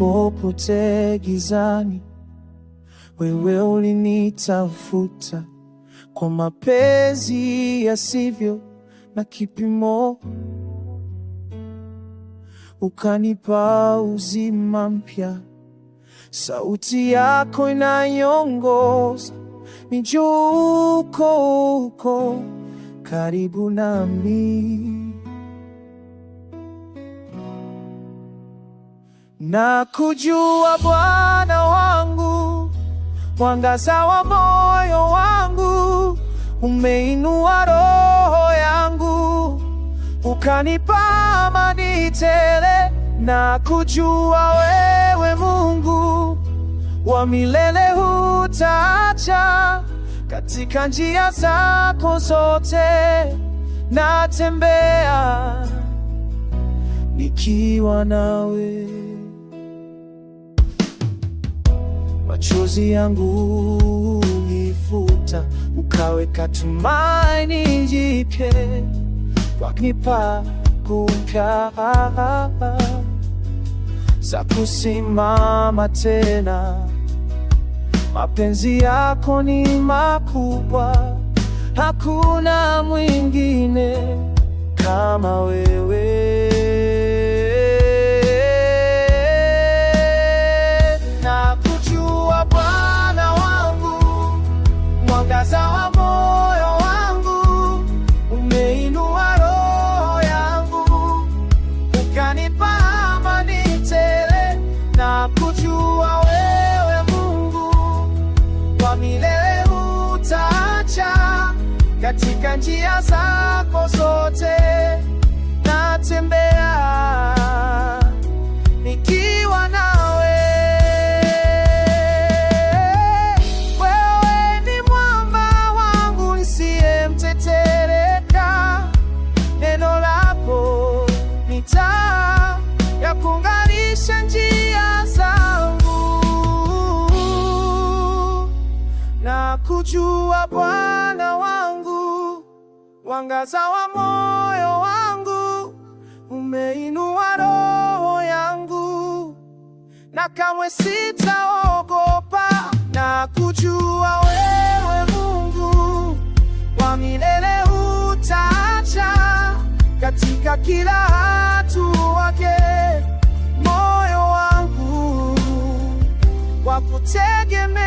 nilipopotea gizani, wewe ulinitafuta kwa mapenzi yasivyo na kipimo, ukanipa uzima mpya. Sauti yako inayongoza mijuko uko karibu nami, na kujua Bwana wangu, mwangaza wa moyo wangu, umeinua roho yangu, ukanipa amani tele. Na kujua wewe Mungu wa milele hutaacha, katika njia zako zote natembea nikiwa nawe. Machozi yangu ulifuta, ukaweka tumaini jipya, wakanipa kupya za kusimama tena. Mapenzi yako ni makubwa, hakuna mwingine kama wewe. Na kujua Bwana wangu, mwangaza wa moyo wangu, umeinua roho yangu, ukanipa amani tele. Na kujua wewe Mungu wa milele hutaacha, katika njia zako zote natembea nikiwa nawe. Wewe ni mwamba wangu nisiyemtetereka, neno lako ni taa ya kung'arisha njia zangu. Na kujua Bwana wangu, mwangaza wa moyo wangu, umeinua roho yangu, na kamwe sitaogopa. Na kujua wewe Mungu wa milele hutaacha, katika kila hatua yake moyo wangu wakutegemea.